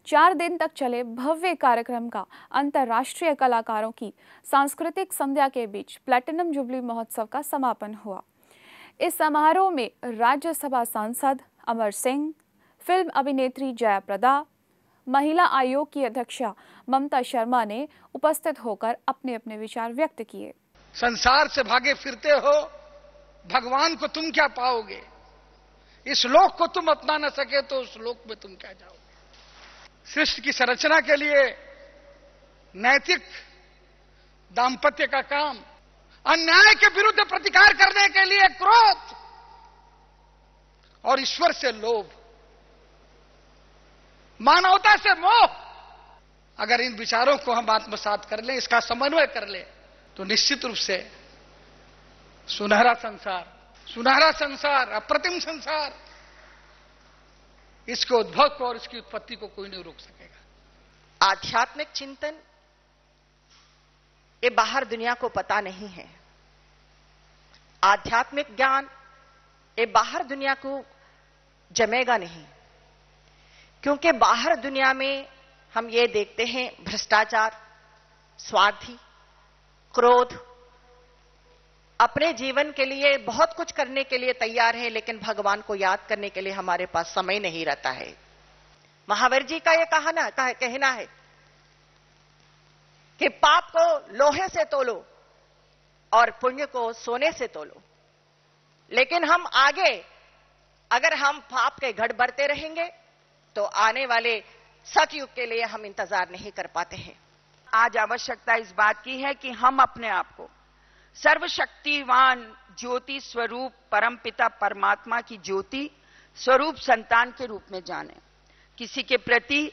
4 दिन तक चले भव्य कार्यक्रम का अंतर्राष्ट्रीय कलाकारों की सांस्कृतिक संध्या के बीच प्लैटिनम जुबली महोत्सव का समापन हुआ। इस समारोह में राज्यसभा सांसद अमर सिंह, फिल्म अभिनेत्री जयाप्रदा, महिला आयोग की अध्यक्षा ममता शर्मा ने उपस्थित होकर अपने अपने विचार व्यक्त किए। संसार से भागे फिरते हो, भगवान को तुम क्या पाओगे? इस लोक को तुम अपना न सके तो उस लोक में तुम क्या जाओगे? सृष्टि की संरचना के लिए नैतिक दाम्पत्य का काम, अन्याय के विरुद्ध प्रतिकार करने के लिए क्रोध और ईश्वर से लोभ, मानवता से मोह, अगर इन विचारों को हम आत्मसात कर लें, इसका समन्वय कर लें, तो निश्चित रूप से सुनहरा संसार, अप्रतिम संसार, इसके उद्भव को और इसकी उत्पत्ति को कोई नहीं रोक सकेगा। आध्यात्मिक चिंतन ये बाहर दुनिया को पता नहीं है। आध्यात्मिक ज्ञान ये बाहर दुनिया को जमेगा नहीं, क्योंकि बाहर दुनिया में हम ये देखते हैं भ्रष्टाचार, स्वार्थी, क्रोध, अपने जीवन के लिए बहुत कुछ करने के लिए तैयार है, लेकिन भगवान को याद करने के लिए हमारे पास समय नहीं रहता है। महावीर जी का यह कहना है कि पाप को लोहे से तोलो और पुण्य को सोने से तोलो, लेकिन हम आगे अगर हम पाप के घड़ बढ़ते रहेंगे तो आने वाले सतयुग के लिए हम इंतजार नहीं कर पाते हैं। आज आवश्यकता इस बात की है कि हम अपने आप को सर्वशक्तिवान ज्योति स्वरूप परमपिता परमात्मा की ज्योति स्वरूप संतान के रूप में जानें। किसी के प्रति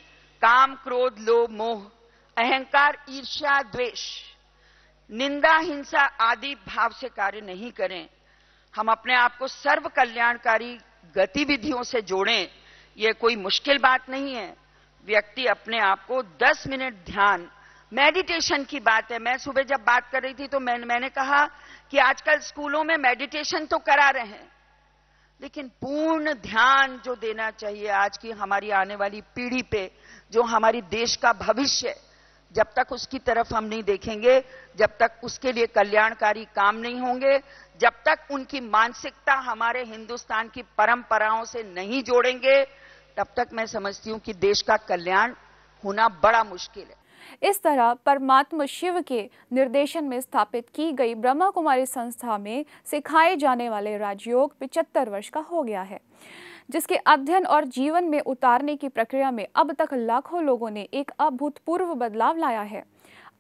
काम, क्रोध, लोभ, मोह, अहंकार, ईर्ष्या, द्वेष, निंदा, हिंसा आदि भाव से कार्य नहीं करें। हम अपने आप को सर्व कल्याणकारी गतिविधियों से जोड़ें। यह कोई मुश्किल बात नहीं है। व्यक्ति अपने आप को 10 मिनट ध्यान, मेडिटेशन की बात है। मैं सुबह जब बात कर रही थी तो मैंने कहा कि आजकल स्कूलों में मेडिटेशन तो करा रहे हैं, लेकिन पूर्ण ध्यान जो देना चाहिए आज की हमारी आने वाली पीढ़ी पे, जो हमारी देश का भविष्य है, जब तक उसकी तरफ हम नहीं देखेंगे, जब तक उसके लिए कल्याणकारी काम नहीं होंगे, जब तक उनकी मानसिकता हमारे हिंदुस्तान की परंपराओं से नहीं जोड़ेंगे, तब तक मैं समझती हूं कि देश का कल्याण होना बड़ा मुश्किल है। इस तरह परमात्मा शिव के निर्देशन में स्थापित की गई ब्रह्मा कुमारी संस्था में सिखाए जाने वाले राजयोग 75 वर्ष का हो गया है, जिसके अध्ययन और जीवन में उतारने की प्रक्रिया में अब तक लाखों लोगों ने एक अभूतपूर्व बदलाव लाया है।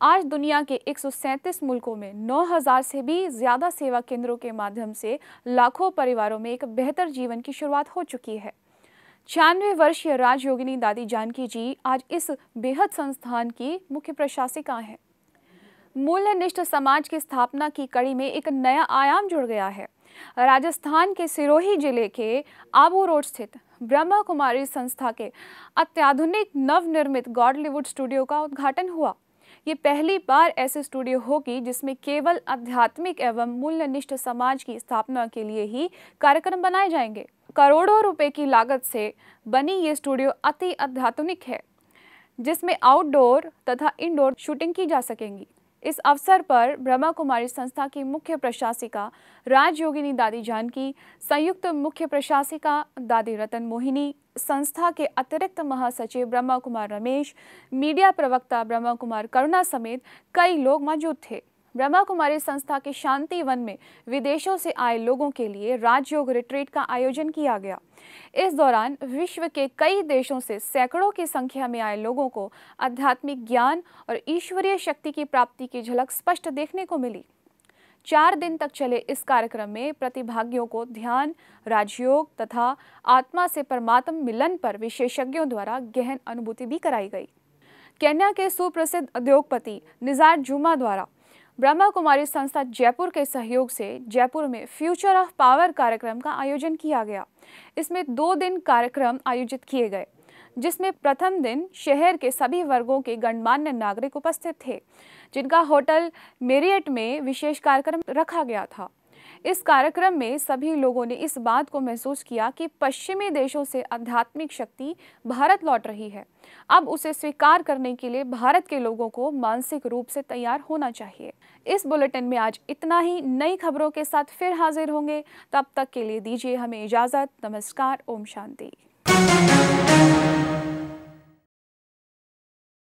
आज दुनिया के 137 मुल्कों में 9000 से भी ज्यादा सेवा केंद्रों के माध्यम से लाखों परिवारों में एक बेहतर जीवन की शुरुआत हो चुकी है। 96 वर्षीय राजयोगिनी दादी जानकी जी आज इस बेहद संस्थान की मुख्य प्रशासिका हैं। मूल्यनिष्ठ समाज की स्थापना की कड़ी में एक नया आयाम जुड़ गया है। राजस्थान के सिरोही जिले के आबू रोड स्थित ब्रह्मा कुमारी संस्था के अत्याधुनिक नवनिर्मित गॉडलीवुड स्टूडियो का उद्घाटन हुआ। ये पहली बार ऐसे स्टूडियो होगी जिसमें केवल आध्यात्मिक एवं मूल्यनिष्ठ समाज की स्थापना के लिए ही कार्यक्रम बनाए जाएंगे। करोड़ों रुपए की लागत से बनी ये स्टूडियो अति अत्याधुनिक है, जिसमें आउटडोर तथा इंडोर शूटिंग की जा सकेंगी। इस अवसर पर ब्रह्मा कुमारी संस्था की मुख्य प्रशासिका राजयोगिनी दादी जानकी, संयुक्त मुख्य प्रशासिका दादी रतन मोहिनी, संस्था के अतिरिक्त महासचिव ब्रह्मा कुमार रमेश, मीडिया प्रवक्ता ब्रह्मा कुमार करुणा समेत कई लोग मौजूद थे। ब्रह्मा कुमारी संस्था के शांति वन में विदेशों से आए लोगों के लिए राजयोग रिट्रीट का आयोजन किया गया। इस दौरान विश्व के कई देशों से सैकड़ों की संख्या में आए लोगों को आध्यात्मिक ज्ञान और ईश्वरीय शक्ति की प्राप्ति की झलक स्पष्ट देखने को मिली। 4 दिन तक चले इस कार्यक्रम में प्रतिभागियों को ध्यान, राजयोग तथा आत्मा से परमात्म मिलन पर विशेषज्ञों द्वारा गहन अनुभूति भी कराई गई। केन्या के सुप्रसिद्ध उद्योगपति निज़ार जुमा द्वारा ब्रह्मा कुमारी संस्था जयपुर के सहयोग से जयपुर में फ्यूचर ऑफ पावर कार्यक्रम का आयोजन किया गया। इसमें 2 दिन कार्यक्रम आयोजित किए गए, जिसमें प्रथम दिन शहर के सभी वर्गों के गणमान्य नागरिक उपस्थित थे, जिनका होटल मेरियट में विशेष कार्यक्रम रखा गया था। इस कार्यक्रम में सभी लोगों ने इस बात को महसूस किया कि पश्चिमी देशों से आध्यात्मिक शक्ति भारत लौट रही है। अब उसे स्वीकार करने के लिए भारत के लोगों को मानसिक रूप से तैयार होना चाहिए। इस बुलेटिन में आज इतना ही। नई खबरों के साथ फिर हाजिर होंगे, तब तक के लिए दीजिए हमें इजाजत। नमस्कार, ओम शांति।